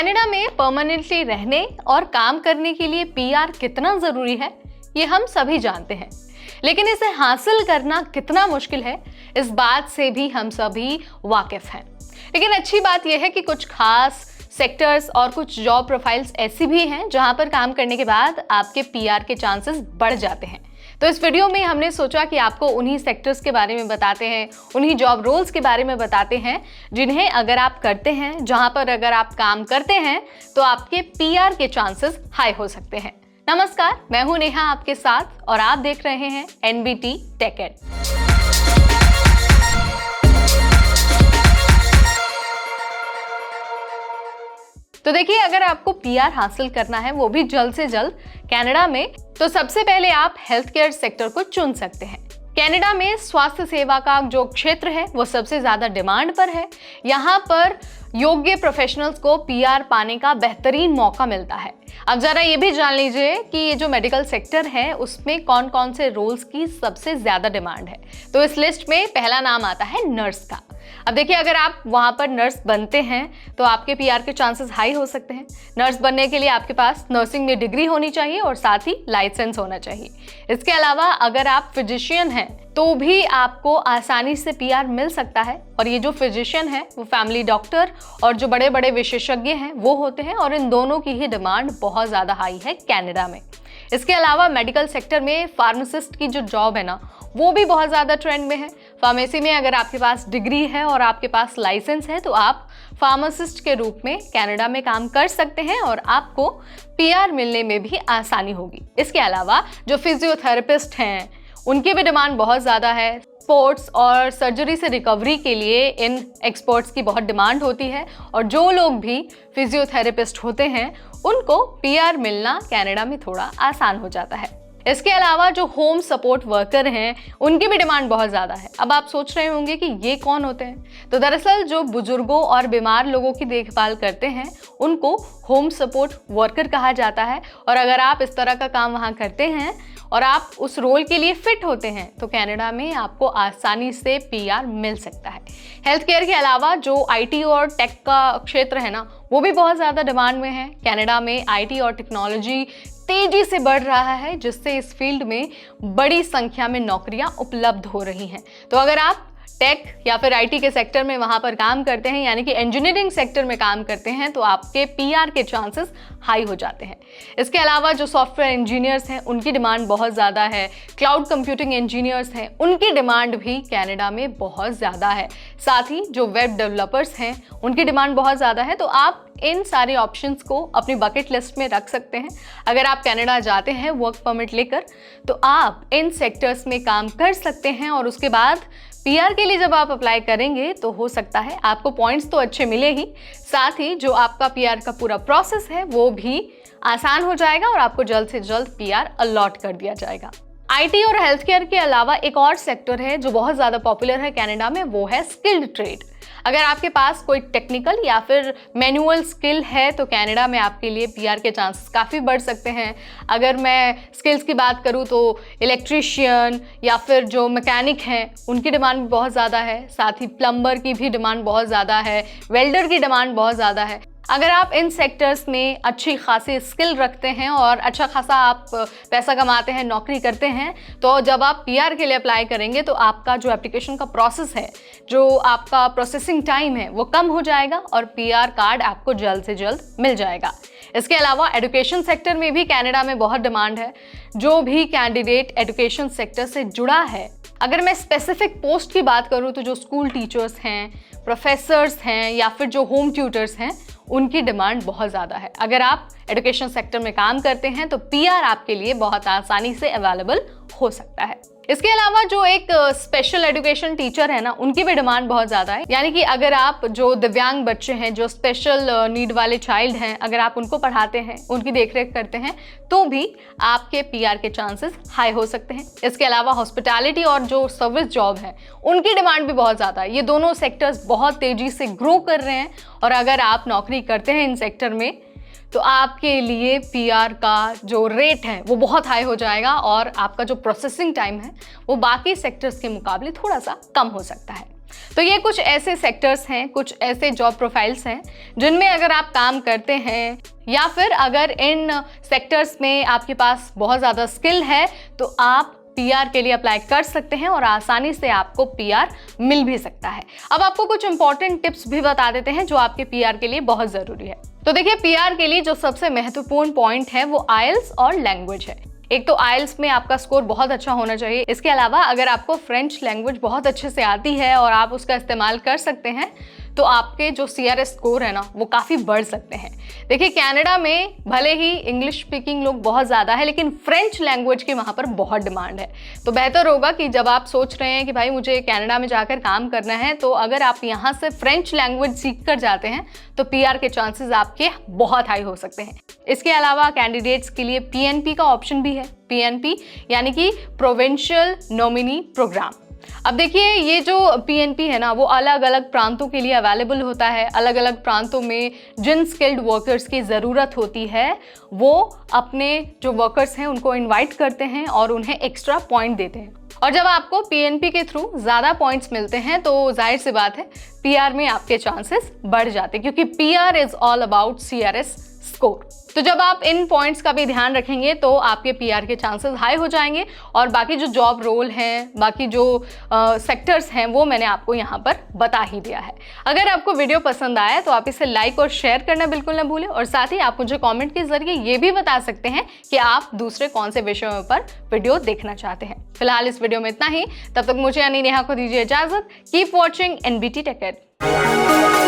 Canada में permanently रहने और काम करने के लिए पीआर कितना जरूरी है, ये हम सभी जानते हैं। लेकिन इसे हासिल करना कितना मुश्किल है, इस बात से भी हम सभी वाकिफ हैं। लेकिन अच्छी बात यह है कि कुछ खास सेक्टर्स और कुछ जॉब प्रोफाइल्स ऐसी भी हैं जहां पर काम करने के बाद आपके पीआर के चांसेस बढ़ जाते हैं। तो इस वीडियो में हमने सोचा कि आपको उन्हीं सेक्टर्स के बारे में बताते हैं, उन्हीं जॉब रोल्स के बारे में बताते हैं जिन्हें अगर आप करते हैं, जहां पर अगर आप काम करते हैं तो आपके पीआर के चांसेस हाई हो सकते हैं। नमस्कार, मैं हूं नेहा आपके साथ और आप देख रहे हैं एनबीटी टेक एड। तो देखिए, अगर आपको पीआर हासिल करना है, वो भी जल्द से जल्द कनाडा में, तो सबसे पहले आप हेल्थ केयर सेक्टर को चुन सकते हैं। कनाडा में स्वास्थ्य सेवा का जो क्षेत्र है वो सबसे ज्यादा डिमांड पर है। यहाँ पर योग्य प्रोफेशनल्स को पीआर पाने का बेहतरीन मौका मिलता है। अब जरा ये भी जान लीजिए कि ये जो मेडिकल सेक्टर है उसमें कौन कौन से रोल्स की सबसे ज्यादा डिमांड है। तो इस लिस्ट में पहला नाम आता है नर्स का। अब देखिए, अगर आप वहाँ पर नर्स बनते हैं तो आपके पीआर के चांसेस हाई हो सकते हैं। नर्स बनने के लिए आपके पास नर्सिंग में डिग्री होनी चाहिए और साथ ही लाइसेंस होना चाहिए। इसके अलावा अगर आप फिजिशियन हैं तो भी आपको आसानी से पीआर मिल सकता है। और ये जो फिजिशियन है वो फैमिली डॉक्टर और जो बड़े बड़े विशेषज्ञ हैं वो होते हैं, और इन दोनों की ही डिमांड बहुत ज़्यादा हाई है कनाडा में। इसके अलावा मेडिकल सेक्टर में फार्मासिस्ट की जो जॉब है ना, वो भी बहुत ज़्यादा ट्रेंड में है। फार्मेसी में अगर आपके पास डिग्री है और आपके पास लाइसेंस है तो आप फार्मासिस्ट के रूप में कनाडा में काम कर सकते हैं और आपको पीआर मिलने में भी आसानी होगी। इसके अलावा जो फिजियोथेरेपिस्ट हैं उनकी भी डिमांड बहुत ज़्यादा है। स्पोर्ट्स और सर्जरी से रिकवरी के लिए इन एक्सपर्ट्स की बहुत डिमांड होती है, और जो लोग भी फिजियोथेरेपिस्ट होते हैं उनको पीआर मिलना कनाडा में थोड़ा आसान हो जाता है। इसके अलावा जो होम सपोर्ट वर्कर हैं उनकी भी डिमांड बहुत ज़्यादा है। अब आप सोच रहे होंगे कि ये कौन होते हैं, तो दरअसल जो बुजुर्गों और बीमार लोगों की देखभाल करते हैं उनको होम सपोर्ट वर्कर कहा जाता है। और अगर आप इस तरह का काम वहाँ करते हैं और आप उस रोल के लिए फिट होते हैं तो कनाडा में आपको आसानी से पीआर मिल सकता है। हेल्थ केयर के अलावा जो आईटी और टेक का क्षेत्र है ना, वो भी बहुत ज़्यादा डिमांड में है। कनाडा में आईटी और टेक्नोलॉजी तेजी से बढ़ रहा है, जिससे इस फील्ड में बड़ी संख्या में नौकरियां उपलब्ध हो रही हैं। तो अगर आप टेक या फिर आईटी के सेक्टर में वहां पर काम करते हैं, यानी कि इंजीनियरिंग सेक्टर में काम करते हैं, तो आपके पीआर के चांसेस हाई हो जाते हैं। इसके अलावा जो सॉफ्टवेयर इंजीनियर्स हैं उनकी डिमांड बहुत ज़्यादा है। क्लाउड कंप्यूटिंग इंजीनियर्स हैं, उनकी डिमांड भी कनाडा में बहुत ज़्यादा है। साथ ही जो वेब डेवलपर्स हैं उनकी डिमांड बहुत ज़्यादा है। तो आप इन सारे ऑप्शंस को अपनी बकेट लिस्ट में रख सकते हैं। अगर आप कनाडा जाते हैं वर्क परमिट लेकर तो आप इन सेक्टर्स में काम कर सकते हैं, और उसके बाद पीआर के लिए जब आप अप्लाई करेंगे तो हो सकता है आपको पॉइंट्स तो अच्छे मिले ही, साथ ही जो आपका पीआर का पूरा प्रोसेस है वो भी आसान हो जाएगा और आपको जल्द से जल्द पीआर अलॉट कर दिया जाएगा। आईटी और हेल्थ केयर के अलावा एक और सेक्टर है जो बहुत ज़्यादा पॉपुलर है कनाडा में, वो है स्किल्ड ट्रेड। अगर आपके पास कोई टेक्निकल या फिर मैनुअल स्किल है तो कनाडा में आपके लिए पीआर के चांसेस काफ़ी बढ़ सकते हैं। अगर मैं स्किल्स की बात करूं तो इलेक्ट्रीशियन या फिर जो मैकेनिक हैं उनकी डिमांड भी बहुत ज़्यादा है। साथ ही प्लम्बर की भी डिमांड बहुत ज़्यादा है, वेल्डर की डिमांड बहुत ज़्यादा है। अगर आप इन सेक्टर्स में अच्छी खासी स्किल रखते हैं और अच्छा खासा आप पैसा कमाते हैं, नौकरी करते हैं, तो जब आप पीआर के लिए अप्लाई करेंगे तो आपका जो एप्लीकेशन का प्रोसेस है, जो आपका प्रोसेसिंग टाइम है, वो कम हो जाएगा और पीआर कार्ड आपको जल्द से जल्द मिल जाएगा। इसके अलावा एजुकेशन सेक्टर में भी कनाडा में बहुत डिमांड है। जो भी कैंडिडेट एजुकेशन सेक्टर से जुड़ा है, अगर मैं स्पेसिफिक पोस्ट की बात करूँ तो जो स्कूल टीचर्स हैं, प्रोफेसर्स हैं या फिर जो होम ट्यूटर्स हैं, उनकी डिमांड बहुत ज़्यादा है। अगर आप एजुकेशन सेक्टर में काम करते हैं तो पीआर आपके लिए बहुत आसानी से अवेलेबल हो सकता है। इसके अलावा जो एक स्पेशल एजुकेशन टीचर है ना, उनकी भी डिमांड बहुत ज़्यादा है। यानी कि अगर आप जो दिव्यांग बच्चे हैं, जो स्पेशल नीड वाले चाइल्ड हैं, अगर आप उनको पढ़ाते हैं, उनकी देखरेख करते हैं, तो भी आपके पीआर के चांसेस हाई हो सकते हैं। इसके अलावा हॉस्पिटैलिटी और जो सर्विस जॉब है उनकी डिमांड भी बहुत ज़्यादा है। ये दोनों सेक्टर्स बहुत तेज़ी से ग्रो कर रहे हैं, और अगर आप नौकरी करते हैं इन सेक्टर में तो आपके लिए पीआर का जो रेट है वो बहुत हाई हो जाएगा, और आपका जो प्रोसेसिंग टाइम है वो बाकी सेक्टर्स के मुकाबले थोड़ा सा कम हो सकता है। तो ये कुछ ऐसे सेक्टर्स हैं, कुछ ऐसे जॉब प्रोफाइल्स हैं जिनमें अगर आप काम करते हैं या फिर अगर इन सेक्टर्स में आपके पास बहुत ज़्यादा स्किल है तो आप पीआर के लिए अप्लाई कर सकते हैं और आसानी से आपको पीआर मिल भी सकता है। अब आपको कुछ इंपॉर्टेंट टिप्स भी बता देते हैं जो आपके पीआर के लिए बहुत ज़रूरी है। तो देखिए, पीआर के लिए जो सबसे महत्वपूर्ण पॉइंट है वो आइल्स और लैंग्वेज है। एक तो आइल्स में आपका स्कोर बहुत अच्छा होना चाहिए। इसके अलावा अगर आपको फ्रेंच लैंग्वेज बहुत अच्छे से आती है और आप उसका इस्तेमाल कर सकते हैं तो आपके जो CRS स्कोर है ना वो काफ़ी बढ़ सकते हैं। देखिए, कनाडा में भले ही इंग्लिश स्पीकिंग लोग बहुत ज़्यादा है लेकिन फ्रेंच लैंग्वेज की वहाँ पर बहुत डिमांड है। तो बेहतर होगा कि जब आप सोच रहे हैं कि भाई मुझे कनाडा में जाकर काम करना है तो अगर आप यहाँ से फ्रेंच लैंग्वेज सीख कर जाते हैं तो पीआर के चांसेस आपके बहुत हाई हो सकते हैं। इसके अलावा कैंडिडेट्स के लिए PNP का ऑप्शन भी है। PNP यानी कि प्रोविंशियल नॉमिनी प्रोग्राम। अब देखिए, ये जो PNP है ना वो अलग अलग प्रांतों के लिए अवेलेबल होता है। अलग अलग प्रांतों में जिन स्किल्ड वर्कर्स की ज़रूरत होती है वो अपने जो वर्कर्स हैं उनको इनवाइट करते हैं और उन्हें एक्स्ट्रा पॉइंट देते हैं। और जब आपको PNP के थ्रू ज़्यादा पॉइंट्स मिलते हैं तो जाहिर सी बात है पीआर में आपके चांसेस बढ़ जाते हैं, क्योंकि PR is all about CRS score. तो जब आप इन पॉइंट्स का भी ध्यान रखेंगे तो आपके पीआर के चांसेस हाई हो जाएंगे। और बाकी जो जॉब रोल हैं, बाकी जो सेक्टर्स हैं वो मैंने आपको यहाँ पर बता ही दिया है। अगर आपको वीडियो पसंद आया तो आप इसे लाइक और शेयर करना बिल्कुल ना भूलें। और साथ ही आप मुझे कमेंट के जरिए ये भी बता सकते हैं कि आप दूसरे कौन से विषयों पर वीडियो देखना चाहते हैं। फिलहाल इस वीडियो में इतना ही। तब तक मुझे यानी नेहा को दीजिए इजाजत। Keep watching NBT Tech Ed।